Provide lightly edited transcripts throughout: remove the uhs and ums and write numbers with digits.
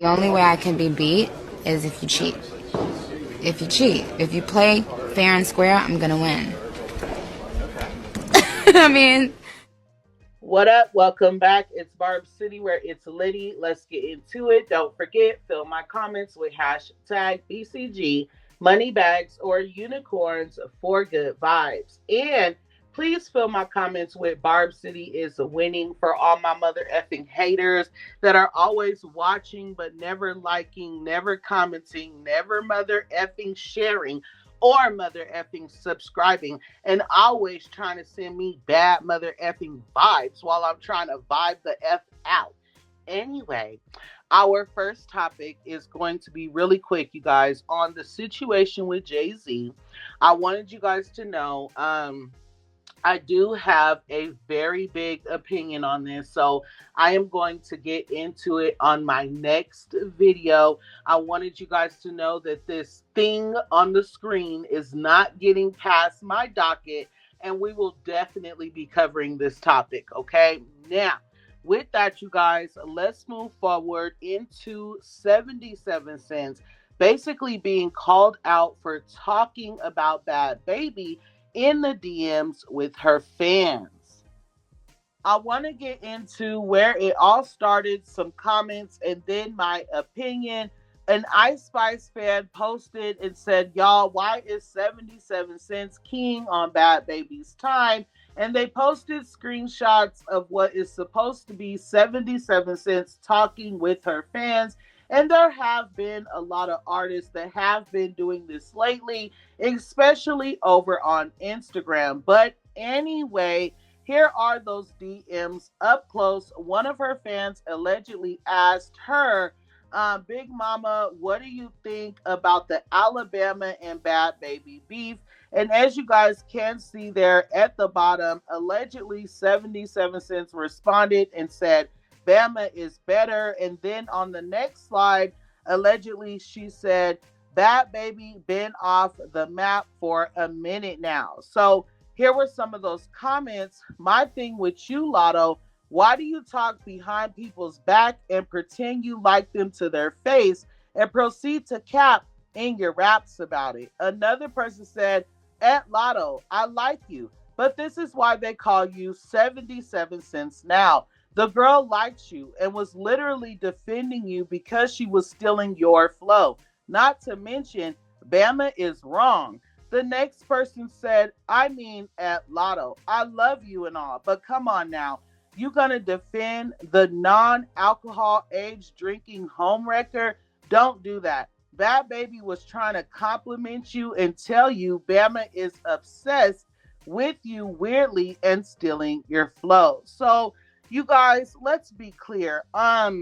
The only way I can be beat is if you cheat. If you cheat. If you play fair and square, I'm gonna win. I mean... What up? Welcome back. It's Barb City where it's litty. Let's get into it. Don't forget, fill my comments with hashtag BCG, money bags, or unicorns for good vibes. And please fill my comments with Barb City is winning for all my mother effing haters that are always watching but never liking, never commenting, never mother effing sharing or mother effing subscribing and always trying to send me bad mother effing vibes while I'm trying to vibe the F out. Anyway, our first topic is going to be really quick, you guys, on the situation with Jay-Z. I wanted you guys to know, I do have a very big opinion on this, so I am going to get into it on my next video. I wanted you guys to know that this thing on the screen is not getting past my docket, and we will definitely be covering this topic, okay? Now, with that, you guys, let's move forward into 77 Cents basically being called out for talking about Bhad Bhabie in the DMs with her fans. I want to get into where it all started, some comments, and then my opinion. An Ice Spice fan posted and said, y'all, why is 77 Cents keying on Bhad Bhabie's time? And they posted screenshots of what is supposed to be 77 Cents talking with her fans. And there have been a lot of artists that have been doing this lately, especially over on Instagram. But anyway, here are those DMs up close. One of her fans allegedly asked her, Big Mama, what do you think about the Alabama and Bhad Bhabie beef? And as you guys can see there at the bottom, allegedly 77 Cents responded and said, Bama is better. And then on the next slide, allegedly she said, Bhad Bhabie been off the map for a minute now. So here were some of those comments. My thing with you, Latto, why do you talk behind people's back and pretend you like them to their face and proceed to cap in your raps about it? Another person said, at Latto, I like you, but this is why they call you 77 Cents now. The girl liked you and was literally defending you because she was stealing your flow. Not to mention, Bama is wrong. The next person said, I mean, at Latto, I love you and all, but come on now. You gonna defend the non-alcohol age drinking homewrecker? Don't do that. Bhad Bhabie was trying to compliment you and tell you Bama is obsessed with you weirdly and stealing your flow. So, you guys, let's be clear. I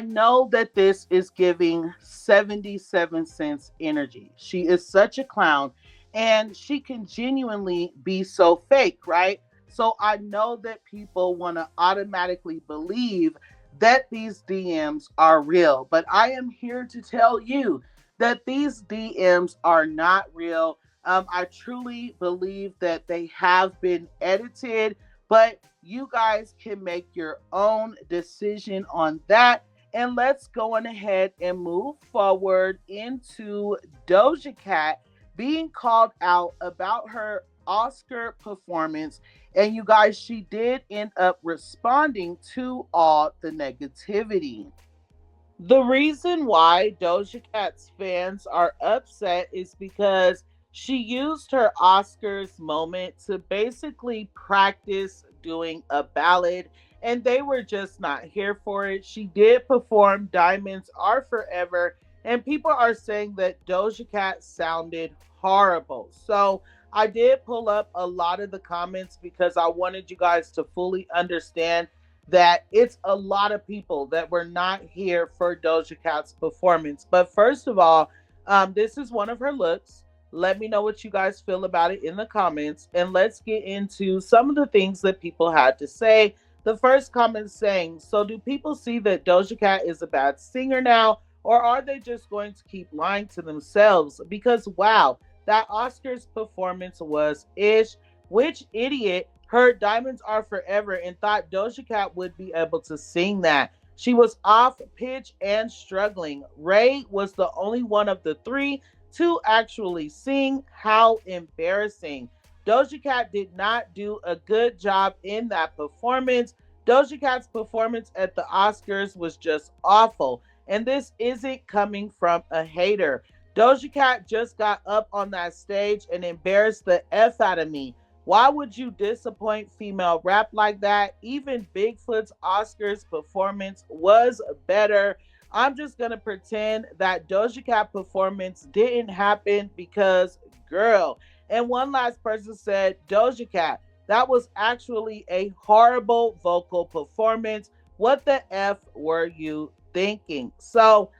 know that this is giving 77 Cents energy. She is such a clown and she can genuinely be so fake, right? So I know that people want to automatically believe that these DMs are real. But I am here to tell you that these DMs are not real. I truly believe that they have been edited, but you guys can make your own decision on that. And let's go on ahead and move forward into Doja Cat being called out about her Oscar performance. And you guys, she did end up responding to all the negativity. The reason why Doja Cat's fans are upset is because she used her Oscars moment to basically practice doing a ballad, and they were just not here for it. She did perform Diamonds Are Forever, and people are saying that Doja Cat sounded horrible. So I did pull up a lot of the comments because I wanted you guys to fully understand that it's a lot of people that were not here for Doja Cat's performance. But first of all, this is one of her looks. Let me know what you guys feel about it in the comments. And let's get into some of the things that people had to say. The first comment saying, so do people see that Doja Cat is a bad singer now? Or are they just going to keep lying to themselves? Because wow, that Oscars performance was ish. Which idiot heard Diamonds Are Forever and thought Doja Cat would be able to sing that? She was off pitch and struggling. Ray was the only one of the three to actually sing. How embarrassing. Doja Cat did not do a good job in that performance. Doja Cat's performance at the Oscars was just awful. And this isn't coming from a hater. Doja Cat just got up on that stage and embarrassed the F out of me. Why would you disappoint female rap like that? Even Bigfoot's Oscars performance was better. I'm just going to pretend that Doja Cat performance didn't happen because, girl. And one last person said, Doja Cat, that was actually a horrible vocal performance. What the F were you thinking? So,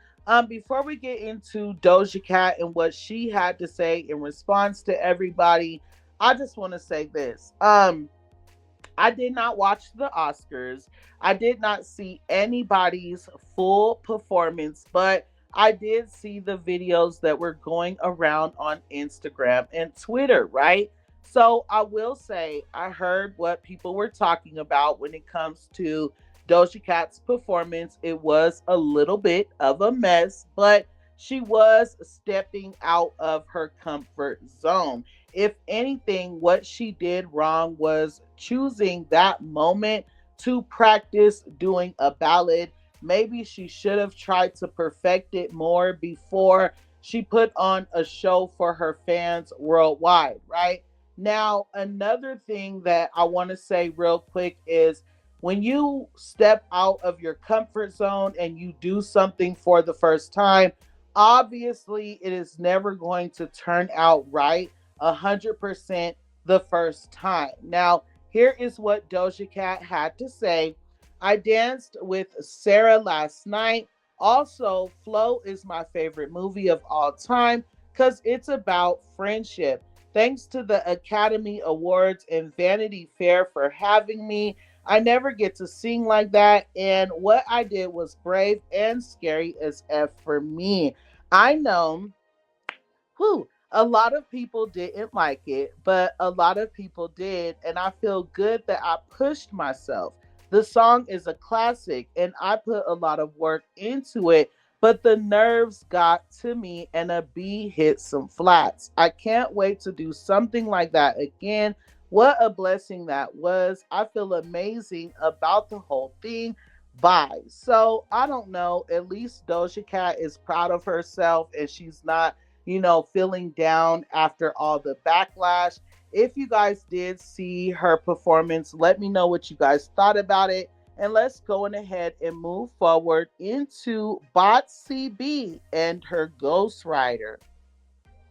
before we get into Doja Cat and what she had to say in response to everybody, I just want to say this. I did not watch the Oscars. I did not see anybody's full performance, but I did see the videos that were going around on Instagram and Twitter, right? So I will say I heard what people were talking about when it comes to Doja Cat's performance. It was a little bit of a mess, but she was stepping out of her comfort zone. If anything, what she did wrong was choosing that moment to practice doing a ballad. Maybe she should have tried to perfect it more before she put on a show for her fans worldwide, right? Now, another thing that I want to say real quick is when you step out of your comfort zone and you do something for the first time, obviously it is never going to turn out right 100% the first time. Now, here is what Doja Cat had to say. I danced with Sarah last night. Also, Flow is my favorite movie of all time because it's about friendship. Thanks to the Academy Awards and Vanity Fair for having me. I never get to sing like that, and what I did was brave and scary as F for me. I know, a lot of people didn't like it, but a lot of people did, and I feel good that I pushed myself. The song is a classic, and I put a lot of work into it, but the nerves got to me, and a B hit some flats. I can't wait to do something like that again. What a blessing that was. I feel amazing about the whole thing. Bye. So, I don't know. At least Doja Cat is proud of herself, and she's not feeling down after all the backlash. If you guys did see her performance, let me know what you guys thought about it. And let's go on ahead and move forward into Bot CB and her ghostwriter.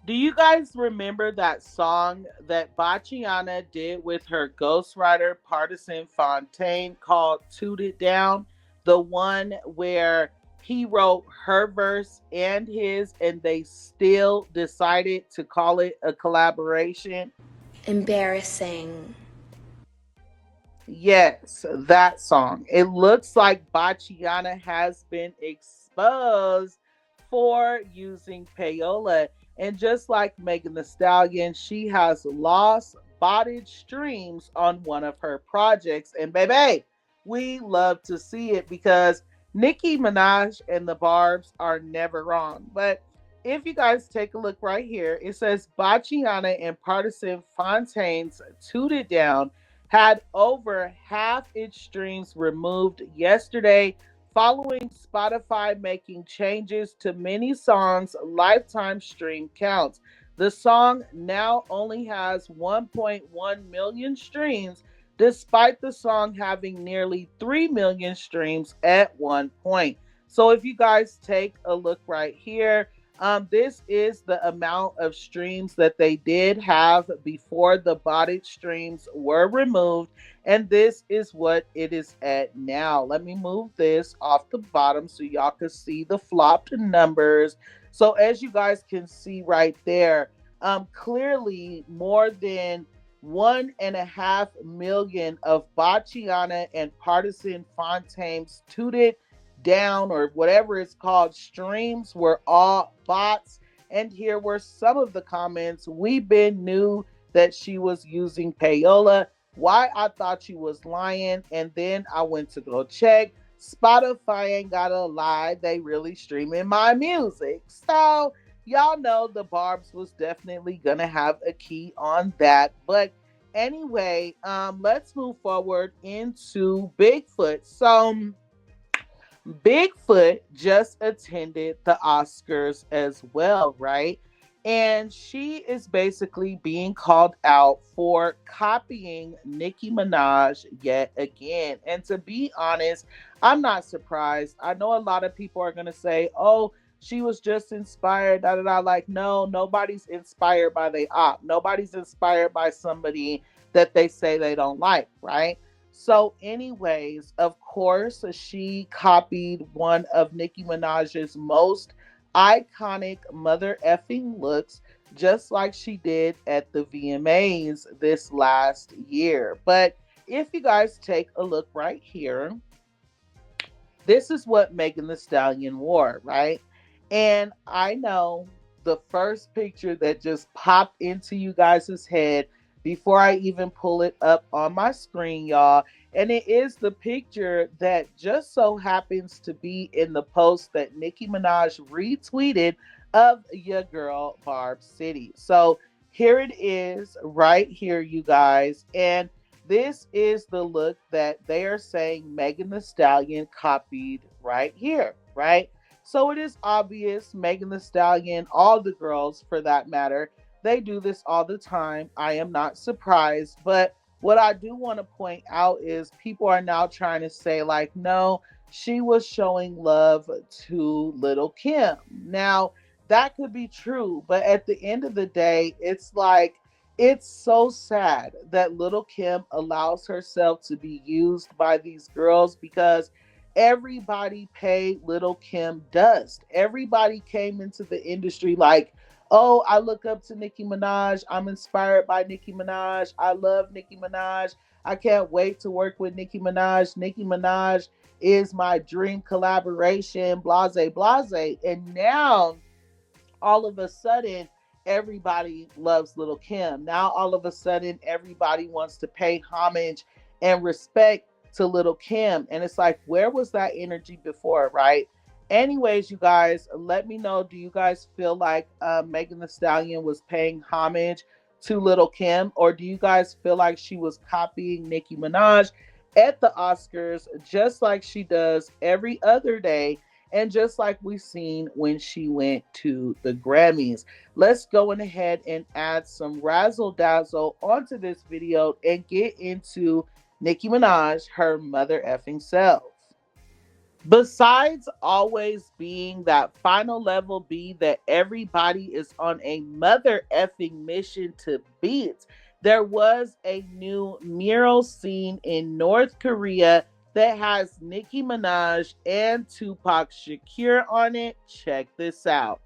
Do you guys remember that song that Bachiana did with her ghostwriter Partisan Fontaine called Toot It Down? The one where he wrote her verse and his, and they still decided to call it a collaboration. Embarrassing. Yes, that song. It looks like Bachiana has been exposed for using payola. And just like Megan Thee Stallion, she has lost botted streams on one of her projects. And baby, we love to see it because Nicki Minaj and the Barbs are never wrong. But if you guys take a look right here, it says Bachiana and Partisan Fontaine's Toot It Down had over half its streams removed yesterday following Spotify making changes to many songs' lifetime stream counts. The song now only has 1.1 million streams, despite the song having nearly 3 million streams at one point. So if you guys take a look right here, this is the amount of streams that they did have before the botted streams were removed. And this is what it is at now. Let me move this off the bottom so y'all can see the flopped numbers. So as you guys can see right there, clearly more than 1.5 million of Bachiana and Partisan Fontaine's Toot It Down, or whatever it's called, streams were all bots. And here were some of the comments. We been knew that she was using payola. Why? I thought she was lying, and then I went to go check. Spotify ain't gotta lie, they really streaming my music. So y'all know the Barbs was definitely gonna have a key on that. But anyway, let's move forward into Bigfoot. So Bigfoot just attended the Oscars as well, right? And she is basically being called out for copying Nicki Minaj yet again. And to be honest, I'm not surprised. I know a lot of people are going to say, oh, she was just inspired, da da da. Like, no, nobody's inspired by the op. Nobody's inspired by somebody that they say they don't like, right? So, anyways, of course, she copied one of Nicki Minaj's most iconic mother effing looks, just like she did at the VMAs this last year. But if you guys take a look right here, this is what Megan Thee Stallion wore, right? And I know the first picture that just popped into you guys' head before I even pull it up on my screen, y'all. And it is the picture that just so happens to be in the post that Nicki Minaj retweeted of your girl Barb City. So here it is right here, you guys. And this is the look that they are saying Megan Thee Stallion copied right here, right? So it is obvious Megan Thee Stallion, all the girls for that matter, they do this all the time. I am not surprised. But what I do want to point out is people are now trying to say, like, no, she was showing love to Little Kim. Now, that could be true. But at the end of the day, it's like, it's so sad that Little Kim allows herself to be used by these girls because everybody paid Little Kim dust. Everybody came into the industry like, oh, I look up to Nicki Minaj. I'm inspired by Nicki Minaj. I love Nicki Minaj. I can't wait to work with Nicki Minaj. Nicki Minaj is my dream collaboration, blase, blase. And now all of a sudden everybody loves Little Kim. Now all of a sudden everybody wants to pay homage and respect to Little Kim. And it's like, where was that energy before, right? Anyways, you guys, let me know. Do you guys feel like Megan Thee Stallion was paying homage to Little Kim? Or do you guys feel like she was copying Nicki Minaj at the Oscars just like she does every other day? And just like we seen when she went to the Grammys. Let's go in ahead and add some razzle dazzle onto this video and get into Nicki Minaj, her mother effing self. Besides always being that final level B that everybody is on a mother effing mission to beat, there was a new mural scene in North Korea that has Nicki Minaj and Tupac Shakur on it. Check this out.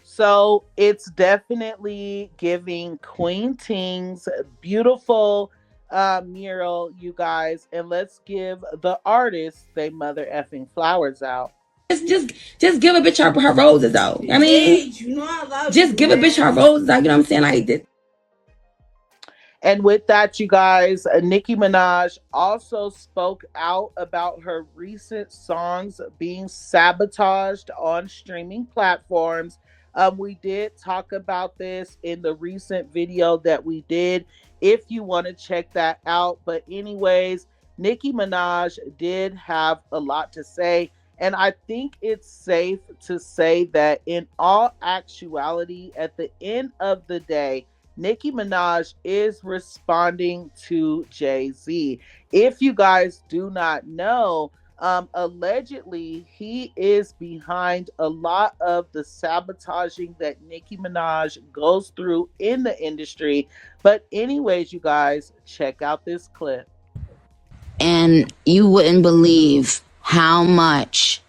So it's definitely giving Queen Ting's beautiful mural, you guys. And let's give the artists they mother effing flowers out. Just give a bitch her roses though. I mean, just give a bitch her roses. Like, you know what I'm saying? Like this. And with that, you guys, Nicki Minaj also spoke out about her recent songs being sabotaged on streaming platforms. We did talk about this in the recent video that we did, if you want to check that out. But anyways, Nicki Minaj did have a lot to say. And I think it's safe to say that in all actuality, at the end of the day, Nicki Minaj is responding to Jay-Z. If you guys do not know, allegedly he is behind a lot of the sabotaging that Nicki Minaj goes through in the industry. But anyways, you guys, check out this clip. And you wouldn't believe how much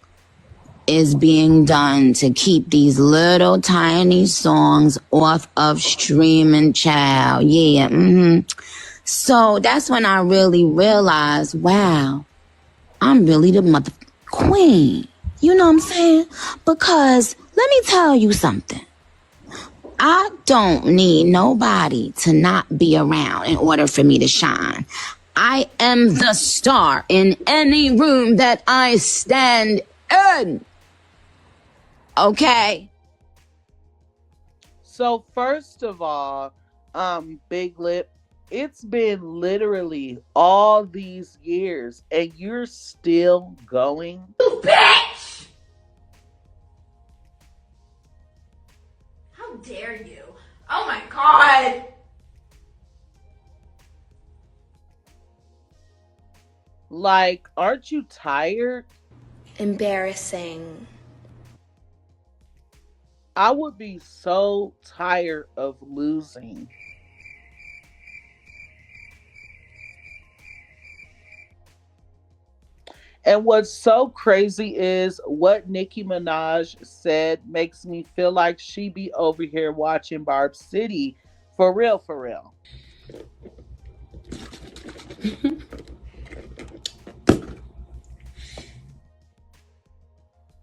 is being done to keep these little tiny songs off of streaming, child. Yeah, So that's when I really realized, wow, I'm really the mother queen. You know what I'm saying? Because let me tell you something. I don't need nobody to not be around in order for me to shine. I am the star in any room that I stand in. Okay? So first of all, Big Lip, it's been literally all these years and you're still going. You bitch! How dare you? Oh my god! Like, aren't you tired? Embarrassing. I would be so tired of losing. And what's so crazy is what Nicki Minaj said makes me feel like she be over here watching Barb City. For real, for real.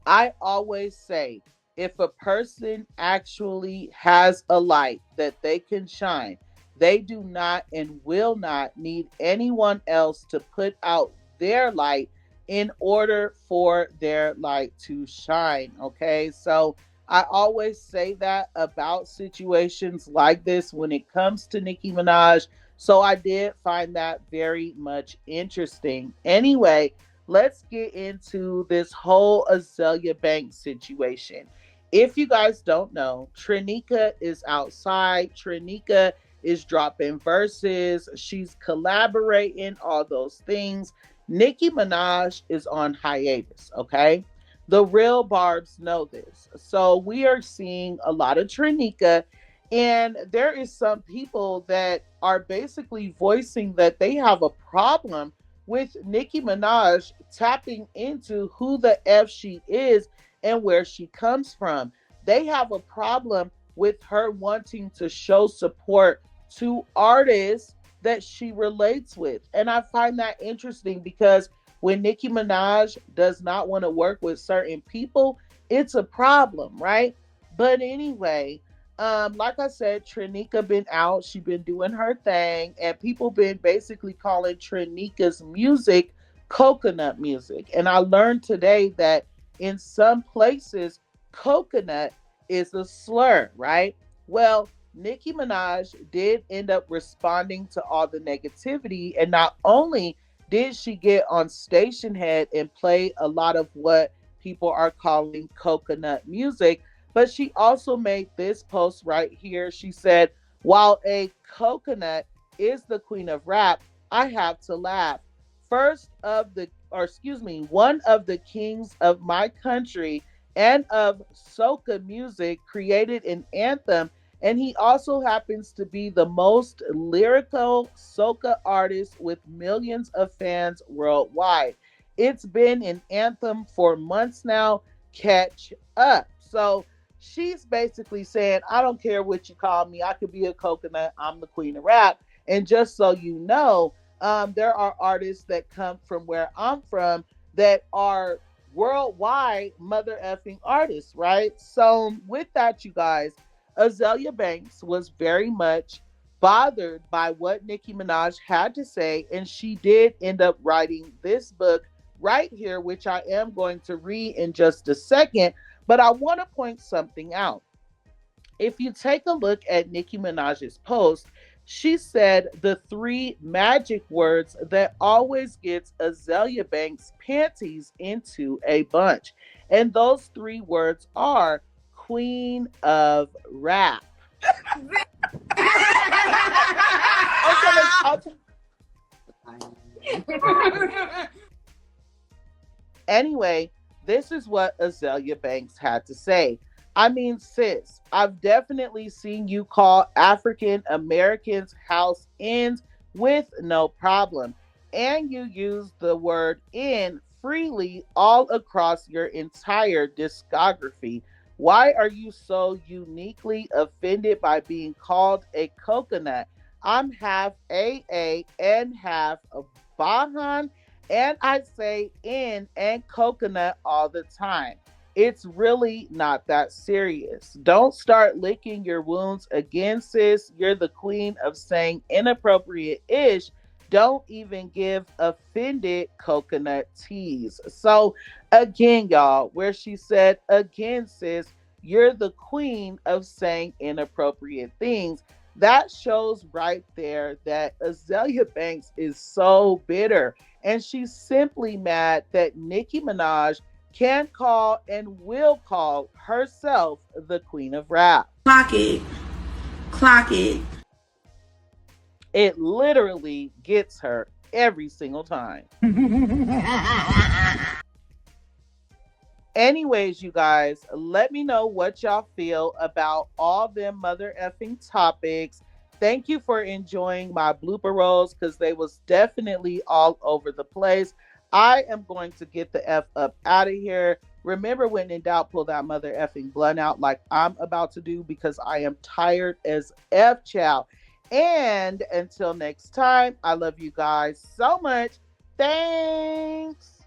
I always say, if a person actually has a light that they can shine, they do not and will not need anyone else to put out their light in order for their light to shine. Okay. So I always say that about situations like this when it comes to Nicki Minaj. So I did find that very much interesting. Anyway, let's get into this whole Azealia Banks situation. If you guys don't know, Trinika is outside. Trinika is dropping verses. She's collaborating, all those things. Nicki Minaj is on hiatus, okay? The real Barbs know this. So we are seeing a lot of Trinika, and there is some people that are basically voicing that they have a problem with Nicki Minaj tapping into who the F she is and where she comes from. They have a problem with her wanting to show support to artists that she relates with. And I find that interesting because when Nicki Minaj does not want to work with certain people, it's a problem, right? But anyway, like I said, Trinika been out. She been doing her thing, and people been basically calling Trinika's music coconut music. And I learned today that in some places, coconut is a slur, right? Well, Nicki Minaj did end up responding to all the negativity, and not only did she get on Station Head and play a lot of what people are calling coconut music, but she also made this post right here. She said, while a coconut is the queen of rap, I have to laugh. One of the kings of my country and of soca music created an anthem, and he also happens to be the most lyrical soca artist with millions of fans worldwide. It's been an anthem for months now. Catch up. So she's basically saying, I don't care what you call me. I could be a coconut. I'm the queen of rap. And just so you know, there are artists that come from where I'm from that are worldwide mother effing artists, right? So with that, you guys, Azealia Banks was very much bothered by what Nicki Minaj had to say, and she did end up writing this book right here, which I am going to read in just a second. But I want to point something out. If you take a look at Nicki Minaj's post, she said the three magic words that always gets Azealia Banks' panties into a bunch. And those three words are Queen of Rap. Anyway, this is what Azealia Banks had to say. I mean, sis, I've definitely seen you call African Americans house ends with no problem. And you use the word in freely all across your entire discography. Why are you so uniquely offended by being called a coconut? I'm half AA and half Bahan, and I say in and coconut all the time. It's really not that serious. Don't start licking your wounds again, sis. You're the queen of saying inappropriate ish. Don't even give offended coconut tease. So, again, y'all, where she said, again, sis, you're the queen of saying inappropriate things. That shows right there that Azealia Banks is so bitter. And she's simply mad that Nicki Minaj can call and will call herself the queen of rap. Clock it. Clock it. It literally gets her every single time. Anyways, you guys, let me know what y'all feel about all them mother effing topics. Thank you for enjoying my blooper rolls because they was definitely all over the place. I am going to get the F up out of here. Remember, when in doubt, pull that mother effing blunt out like I'm about to do because I am tired as F, chow. And until next time, I love you guys so much. Thanks.